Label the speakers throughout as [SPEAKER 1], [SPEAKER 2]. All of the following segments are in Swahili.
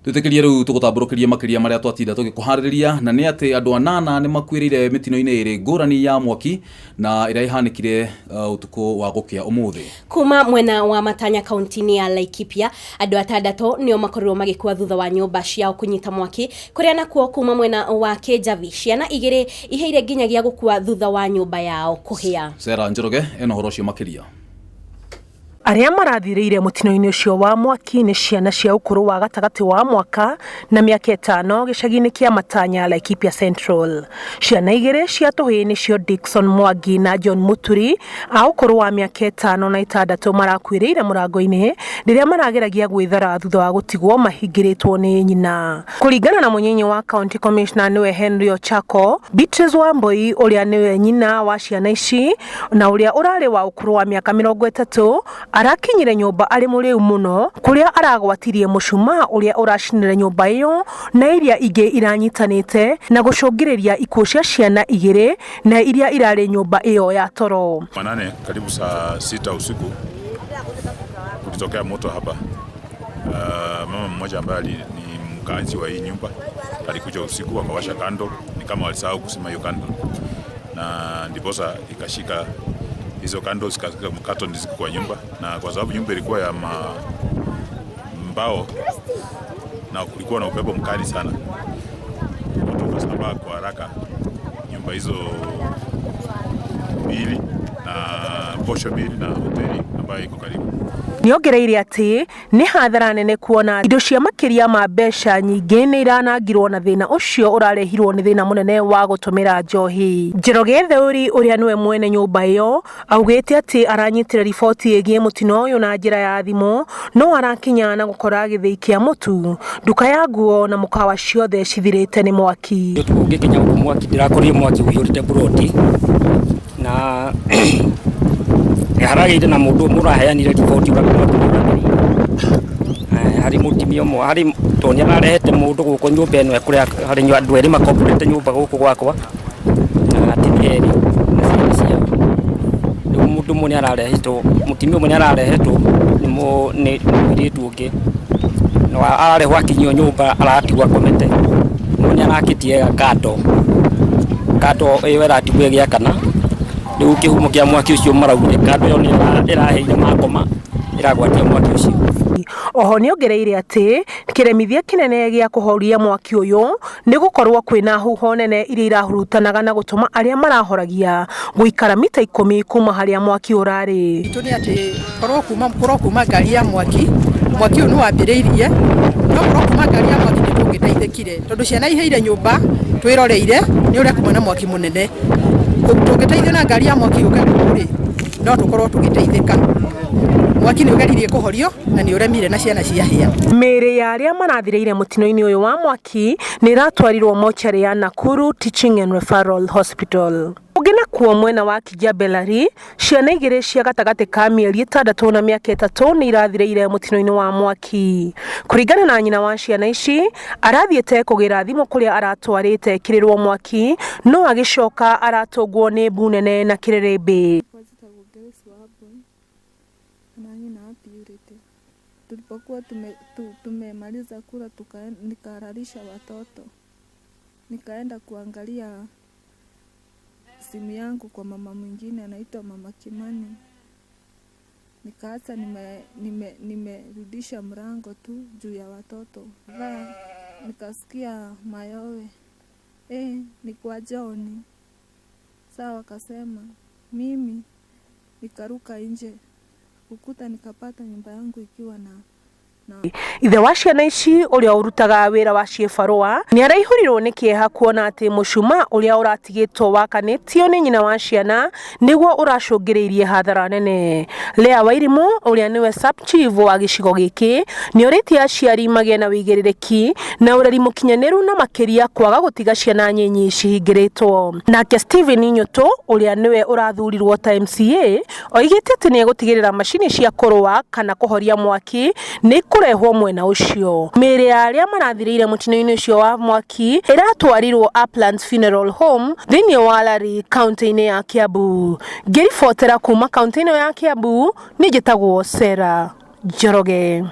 [SPEAKER 1] Tutekeria riu tugutamburukiria makiria maria twatinda tugikuhaririria na ni ati andu 8 ni makwirire mitino-ini iri ngurani ya mwaki na ira ihanikire utuku wa gukia umuthi.
[SPEAKER 2] Kuma mwena wa Matanya kaunti-ini ya Laikipia andu 6 nio makorirwo magikua thutha wa nyumba ciao kunyita mwaki, kuria nakuo kuma mwena wa Kijavi ciana 2 iheire nginyagia gukua thutha wa nyumba yao kuhia.
[SPEAKER 1] Sera Njoroge eno horo cio makiria.
[SPEAKER 3] Aria marathiriire mutino-ini ucio wa mwaki ni ciana cia ukuru wa gatagati wa mwaka na miaka 5 gicagi-ini kia Matanya Laikipia Central. Ciana 2 cia tuhi nicio Dickson Mwangi na John Muturi a ukuru wa miaka 5 na 6 marakwiriire murango-ini riria marageragia gwithara thutha wa gutigwo mahingiritwo ni nyina. Kuringana na munyinyi wa County Commissioner niwe Henry Ochako, Beatrice Wambui uria niwe nyina wa ciana ici na uria urari wa ukuru wa miaka 30 arakinyire nyumba ari muriu muno kuria aragwatirie mucuma uria uracinire nyumba iyo na iria ingi iranyitanite na gucungiriria ikuo cia ciana 2 na iria irari nyumba iyo ya toro.
[SPEAKER 4] Manane karibu saa 6 usiku kulitokea moto hapa. Mama mmoja ambaye ni mkaaji wa hii nyumba alikuja usiku akawasha kando, ni kama walisahau kusema hiyo kando, na ndiposa ikashika hizo kando zikato ndiziko kwa nyumba, na kwa sababu nyumba ilikuwa ya mbao na kulikuwa na upepo mkali sana, watu wakasambaa kwa haraka nyumba hizo 2 na posho 2 na hoteli ambayo iko karibu.
[SPEAKER 3] Niongereire ati ni hathara nene kuona indo cia makiria ma mbeca nyingi ni iranangirwo na thina ucio urarehirwo ni thina munene wa gutumira njohi. Njoroge Theuri uria niwe mwene nyumba iyo augite ati aranyitire riboti yegie mutino uyu na njira ya thimu, no arakinya na gukora githii kia mutu, nduka ya nguo na mukawa ciothe cithirite ni mwaki.
[SPEAKER 5] Tugikinya mwaki ndirakorire mwaki uyurite broti na haragire na mundu muraheanire riboti hari mutimio mo hari tonya arehete mundu guko nyumba eno kuria hari andu eri makomplete nyumba guko gwakwa na tinieri na cia mundu muni ararehetwo mutimio muni ararehetwo ni muritu ungi no arehwa kinyo nyumba aratigwa komete muni arakitie kado iyo eratigwe gya kana riu kihumo kia mwaki ucio maraugire kado yo ni iraheire makoma iragwatia mwaki ucio.
[SPEAKER 3] Oho niongereire ati kiremithia kinene gia kuhoria mwaki uyu ni gukorwo kwina huho nene iria irahurutanaga na gutuma aria marahoragia guikara mita 10 kuma haria mwaki urari.
[SPEAKER 6] Tuni ati korwo kuma ngari ya mwaki uyu ni wambiriirie, no korwo kuma ngari ya mwaki tungiteithikire tondu ciana iheire nyumba twiroreire ni uria kuma na mwaki munene. Tungiteithio na ngari ya mwaki ukari no tukorwo tugiteithika. Mwaki ni ugaririe kuhorio na ni uremire na ciana ciahia.
[SPEAKER 3] Miri ya aria marathiriire mutino-ini uyu wa mwaki ni ratwarirwo mochari ya Nakuru Teaching and Referral Hospital. Ugina kuo mwena wa Kijabelari ciana 2 cia gatagati ka mieri 6 na miaka 3 ni irathiriire mutino-ini wa mwaki. Kuringana na nyina wa ciana ici arathiete kugira thimu kuria aratwarite kirirwo mwaki, no agicoka aratungwo ni bunene na kirerembe.
[SPEAKER 7] Tulipokuwa tumemaliza kula nikaralisha watoto, nikaenda kuangalia simu yangu kwa mama mwingine anaitwa Mama Kimani, nikaasa nimerudisha mrango tu juu ya watoto. Nikasikia mayowe, ni kwa John. Sawa, wakasema mimi nikaruka nje ukuta nikapata nyumba yangu ikiwa na
[SPEAKER 3] ithe wa ciana ici uria urutaga wira wa ciebarua ni araihurirwo ni kieha kuona ati mucuma uria uratigitwo wakanitio ni nyina wa ciana niguo uracungiriirie hathara nene. Lea Wairimu uria niwe sub chief wa gicigo giki ni uritie aciari magie na wigiririki na urari mukinyaniru na makiria kwaga gutiga ciana nyinyi cihingiritwo. Nake Steven Nyuto uria niwe urathurirwo ta MCA oigite ati ni egutigirira macini cia kurua kana kuhoria mwaki ni kurehwo mwena ucio. Miri ya aria marathiriire mutino-ini ucio wa mwaki iratwarirwo Uplands Funeral Home thiini wa Lari kaunti-ini ya Kiambu. Ngiribotera kuma kaunti-ini ya Kiambu ni njitagwo Sera Njoroge.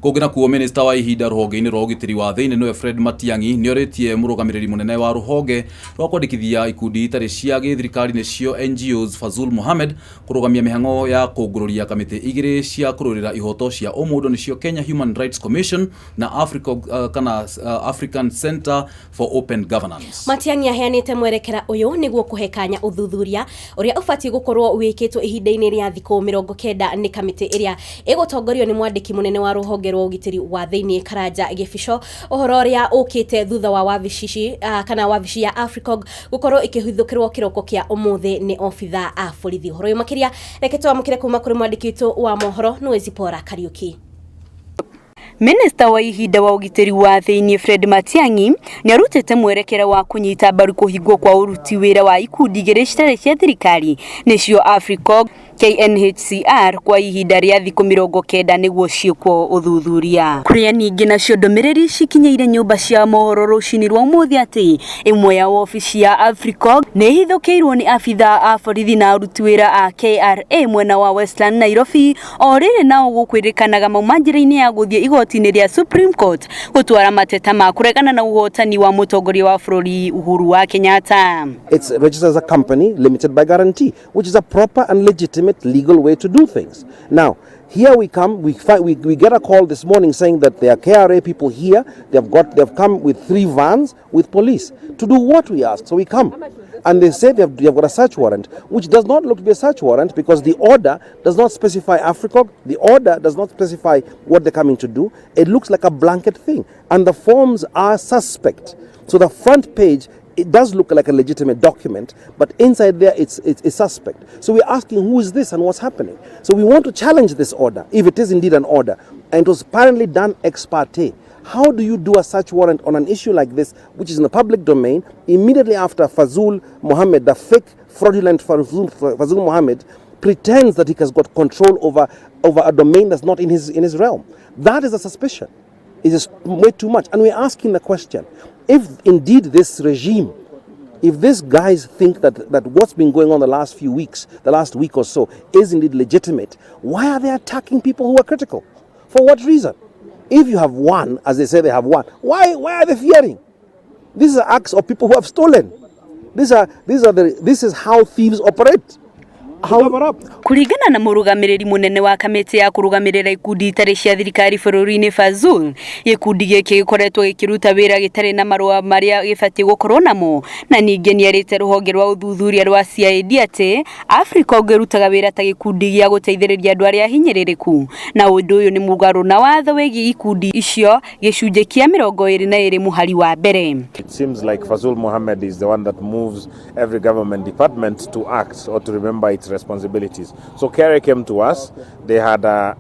[SPEAKER 1] Kũngĩna kuo minister wa ihinda rũhonge-inĩ rwa ũgitĩri wa thĩinĩ nĩwe Fred Matiang'i nĩorĩtie mũrũgamĩrĩri mũnene wa rũhonge rwa kwandĩkithia ikundi itarĩ cia gĩthirikari nĩcio NGOs Fazul Mohammed kũrũgamia mĩhang'o ya kũngũrũria kamĩtĩ igĩrĩ cia kũrũĩrĩra ihoto cia ũmũndũ nĩcio Kenya Human Rights Commission na African Center for Open Governance.
[SPEAKER 2] Matiang'i aheanĩte mwerekera ũyũ nĩguo kũhe kanya ũthuthuria ũrĩa ũbatiĩ gũkorwo wĩkĩtwo ihinda-inĩ rĩa thikũ 90 nĩ kamĩtĩ ĩrĩa ĩgũtongorio nĩ mwandĩki mũnene wa rũhonge rwa ũgitĩri wa thĩinĩ Karanja Gĩbico, ũhoro ũrĩa ũkĩte thutha wa wabici ya AFRICOG gũkorwo ĩkĩhithũkĩrwo kĩroko kĩa ũmũthĩ nĩ obitha a borithi. Ũhoro ũyũ makĩria reke twamũkĩre kuma kũrĩ mwandĩki witũ wa Mohoro nĩwe Zipora Kariuki.
[SPEAKER 8] Minister wa ihinda wa ũgitĩri wa thĩinĩ Fred Matiang'i nĩarutĩte mwerekera wa kũnyita mbaru kũhingwo kwa ũruti wĩra wa ikundi igĩrĩ citarĩ cia thirikari nĩcio AFRICOG KNHCR kwa ihinda rĩa thikũ 90 nĩguo ciĩkwo ũthuthuria. Kũrĩa ningĩ nacio ndũmĩrĩri cikinyĩire nyũmba cia mohoro rũcinĩ rwa ũmũthĩ atĩ ĩmwe ya ofici ya AFRICOG nĩhithũkĩirwo nĩ abitha a borithi na aruti wĩra a KRA mwena wa Westland Nairobi, o rĩrĩ nao gũkwĩrĩkanaga mauma njĩra-inĩ ya gũthiĩ igoti-inĩ rĩa Supreme Court gũtwara mateta ma kũregana na ũhotani wa mũtongoria wa bũrũri Uhuru wa Kenyatta.
[SPEAKER 9] It's registered as a company limited by guarantee, which is a proper and legitimate legal way to do things. Now, here we come, we get a call this morning saying that there are KRA people here. They've come with 3 vans with police to do what we ask. So we come, and they say they've got a search warrant, which does not look to be a search warrant because the order does not specify AFRICOG. The order does not specify what they're coming to do. It looks like a blanket thing, and the forms are suspect. So the front page, it does look like a legitimate document, but inside there it's suspect. So we're asking, who is this and what's happening? So we want to challenge this order, if it is indeed an order, and it was apparently done ex parte. How do you do a search warrant on an issue like this, which is in the public domain, immediately after Fazul Mohammed, the fake fraudulent Fazul Mohammed, pretends that he has got control over a domain that's not in his realm? That is a suspicion. It is way too much. And we're asking the question, if indeed this regime, if these guys think that what's been going on the last few weeks, the last week or so, is indeed legitimate, why are they attacking people who are critical? For what reason? If you have won, as they say they have won, why are they fearing? These are acts of people who have stolen. This is how thieves operate.
[SPEAKER 8] Kũringana na mũrũgamĩrĩri mũnene wa kamĩtĩ ya kũrũgamĩrĩra ikundi itarĩ cia thirikari bũrũri-inĩ Fazul, gĩkundi gĩkĩ gĩkoretwo gĩkĩruta wĩra gĩtarĩ na marũa marĩa gĩbatiĩ gũkorwo namo, na ningĩ nĩarĩte rũhonge rwa ũthuthuria rwa CID atĩ AFRICOG ĩrutaga wĩra ta gĩkundi gĩa gũteithĩrĩria andũ arĩa hinyĩrĩrĩku, na ũndũ ũyũ nĩ mũgarũ na watho wĩgiĩ ikundi icio gĩcunjĩ kĩa 22 mũhari wa mbere.
[SPEAKER 10] It seems like Fazul Mohammed is the one that moves every government department to act or to remember its responsibilities. So KRA came to us. They had a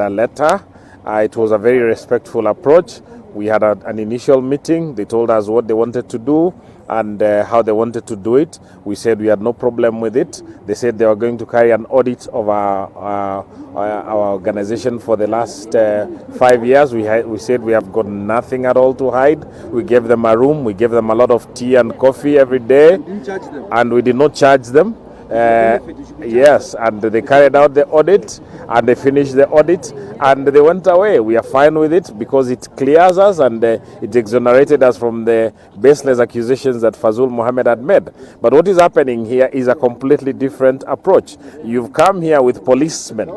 [SPEAKER 10] letter. It was a very respectful approach. We had an initial meeting. They told us what they wanted to do and how they wanted to do it. We said we had no problem with it. They said they were going to carry an audit of our organization for the last 5 years. We said we have got nothing at all to hide. We gave them a room. We gave them a lot of tea and coffee every day. And we did not charge them. Yes, and they carried out the audit and they finished the audit and they went away. We are fine with it because it clears us and it exonerated us from the baseless accusations that Fazul Mohammed had made. But what is happening here is a completely different approach. You've come here with policemen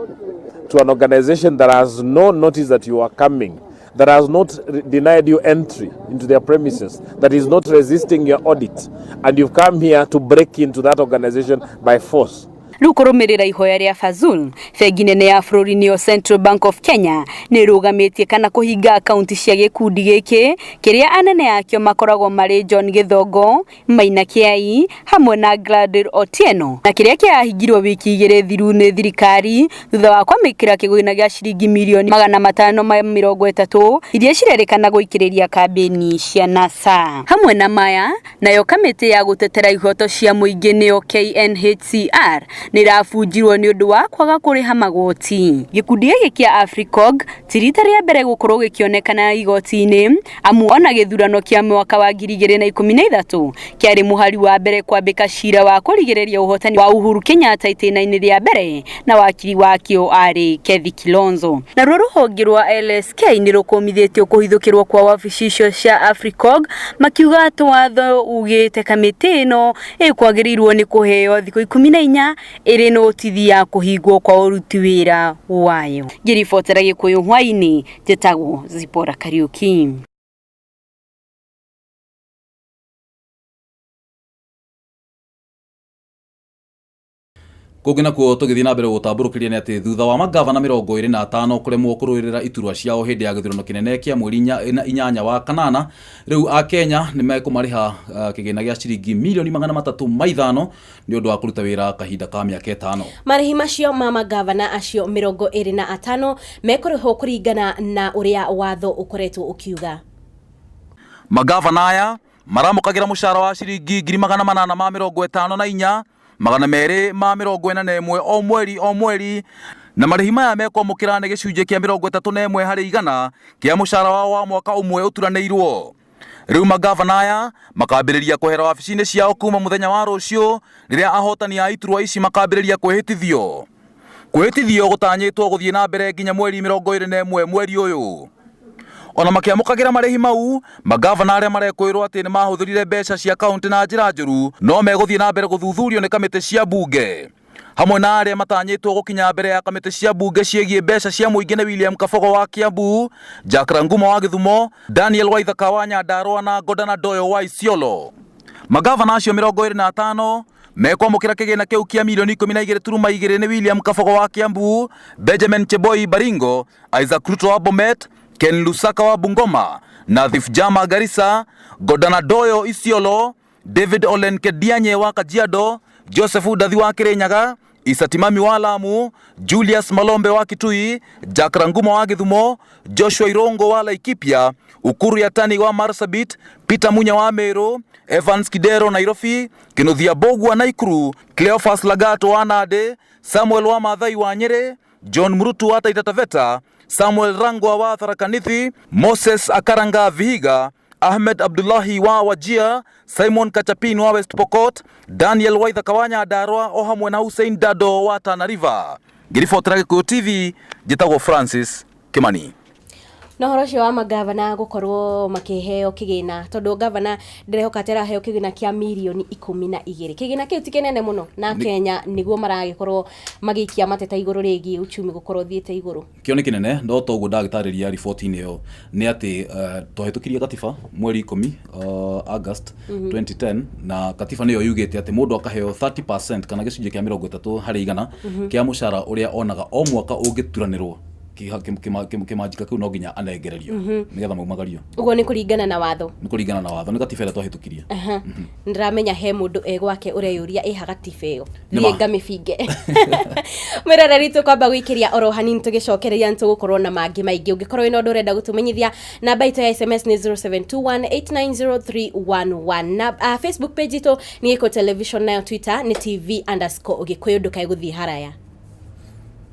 [SPEAKER 10] to an organization that has no notice that you are coming, that has not denied you entry into their premises, that is not resisting your audit, and you've come here to break into that organization by force.
[SPEAKER 8] Rũkũrũmĩrĩra ihoya rĩa Fazul, bengi nene ya bũrũri nĩyo Central Bank of Kenya nĩrũgamĩtie kana kũhinga akaunti cia gĩkundi gĩkĩ kĩrĩa anene akĩo makoragwo marĩ John Gĩthongo, Maina Kĩai hamwe na Gladys Otieno, na kĩrĩa kĩahingirwo wiki igĩrĩ thiru nĩ thirikari thutha wa kwamĩkĩra kĩgũna gĩa ciringi mirioni 530 iria cirerĩkana gũikĩrĩria kambĩni cia NASA. Hamwe na maya, nayo kamĩtĩ ya gũtetera ihoto cia mũingĩ nĩyo KNHCR nĩ rafujirwo nĩ ũndũ wa kwaga kũrĩha magoti. Gĩkundi gĩkĩ kĩa AFRICOG ti rita rĩa mbere gũkorwo gĩkĩonekana igoti-inĩ, amu ona gĩthurano kĩa mwaka wa 2013 kĩarĩ mũhari wa mbere kwambĩka cira wa kũrigĩrĩria ũhotani wa Uhuru Kenyatta itĩna-inĩ rĩa mbere na wakiri wakĩo arĩ Kethi Kilonzo. Na rũhonge rwa LSK nĩ rũkũmithĩtio kũhithũkĩrwo kwa wabici icio cia AFRICOG, makiuga atĩ watho ugĩte kamĩtĩ ĩno ĩkwagĩrĩirwo nĩ kũheo thikũ 14 ĩrĩ nothithi ya kũhingwo kwa ũruti wĩra wayo. Ngĩribotera Gĩkũyũ Hwaini, njĩtagwo Zipora Kariuki.
[SPEAKER 1] Kũngĩ nakuo tũgĩthiĩ na mbere gũtambũrũkĩria nĩ atĩ thutha wa magavana 25 kũremwo kũrũĩrĩra iturwa ciao hĩndĩ ya gĩthurano kĩnene kĩa mweri 8 wa kanana, rĩu Akenya nĩ mekũmarĩha kĩgĩna gĩa ciringi mirioni 305 nĩ ũndũ wa kũruta wĩra kahinda ka mĩaka 5.
[SPEAKER 2] Marĩhi macio ma magavana acio 25 mekũrĩhwo kũringana na ũrĩa watho ũkoretwo ũkiuga.
[SPEAKER 1] Magavana aya maramũkagĩra mũcara wa ciringi 854 magana merĩ ma 41 o mweri na marĩhi maya mekwamũkĩra nĩ gĩcunjĩ kĩa 31 harĩ igana kĩa mũcara wao wa mwaka ũmwe ũturanĩirwo. Rĩu magavana aya makambĩrĩria kwehera wabici-inĩ ciao kuma mũthenya wa rũciũ rĩrĩa ahotani a iturwa ici makambĩrĩria kwĩhĩtithio. Kwĩhĩtithio gũtanyĩtwo gũthiĩ na mbere nginya mweri 21 mweri ũyũ. Ona makĩamũkagĩra marĩhi mau, magavana arĩa marekwĩrwo atĩ nĩ mahũthĩrire mbeca cia kaunti na njĩra njũru no megũthiĩ na mbere gũthuthurio nĩ kamĩtĩ cia bunge. Hamwe na arĩa matanyĩtwo gũkinya mbere ya kamĩtĩ cia bunge ciĩgiĩ mbeca cia mũingĩ nĩ William Kabogo wa Kiambu, Jack Ranguma wa Gĩthumo, Daniel Waithaka wa Nyandarua na Godana Doyo wa Isiolo. Magavana acio 25 mekwamũkĩra kĩgĩna kĩu kĩa mirioni 12.2 nĩ William Kabogo wa Kiambu, Benjamin Cheboi Baringo, Isaac Ruto wa Bomet, Ken Lusaka wa Bungoma, Nathif Jama Garissa, Godana Doyo Isiolo, David Olenkedianye wa Kajiado, Joseph Udathi wa Kirinyaga, Isa Timami wa Lamu, Julius Malombe wa Kitui, Jack Ranguma wa Gĩthumo, Joshua Irongo wa Laikipia, Ukuru Yatani wa Marsabit, Peter Munya wa Meru, Evans Kidero Nairobi, Kinuthia Bogu wa Naikuru, Cleophas Lagato wa Nade, Samuel wa Maathai wa Nyeri, John Murutu wa Taita Taveta, Samuel Rangwa wa Tharaka Nithi, Moses Akaranga Vihiga, Ahmed Abdullahi wa Wajir, Simon Kachapin wa West Pokot, Daniel Waithaka wa Nyandarua o hamwe na Hussein Dado wa Tana River. Ngĩribotera Gĩkũyũ TV, njĩtagwo Francis Kimani.
[SPEAKER 2] Na horo cio wa magavana gũkorwo makĩheo kĩgĩna, tondũ gavana ndĩrehoka teraheo kĩgĩna kĩa mirioni 12. Kĩgĩna kĩu ti kĩnene mũno na Kenya nĩguo maragĩkorwo magĩikia mateta igũrũ rĩgiĩ uchumi gũkorwo thiĩte igũrũ. Kĩo nĩ kĩnene, no toguo ndagĩtarĩria riboti-inĩ ĩyo nĩ atĩ twahĩtũkirie katiba mweri 10 August 2010 na katiba nĩyo yugĩte atĩ mũndũ akaheo 30% kana gĩcunjĩ kĩa 30 harĩ igana kĩa mũcara ũrĩa onaga o mwaka ũngĩturanĩrwo kĩmanjika kĩu no nginya anengererio nĩgetha maumagario. Ũguo nĩ kũringana na watho. Nĩ kũringana na watho, nĩ katiba ĩrĩa twahĩtũkirie. Ndĩramenya he mũndũ egwake ũreyũria ĩha katiba ĩyo. Niĩ ngamĩbinge. Mwĩroreri tũkwamba gũikĩria oro hanini tũgĩcokereria nĩtũgũkorwo na mangĩ maingĩ. Ũngĩkorwo wĩna ũndũ ũrenda gũtũmenyithia, namba itũ ya SMS nĩ 0721890311 na Facebook page itũ nĩ Gĩkũyũ Television, nayo Twitter nĩ TV_Gĩkũyũ. Ndũkae gũthiĩ haraya.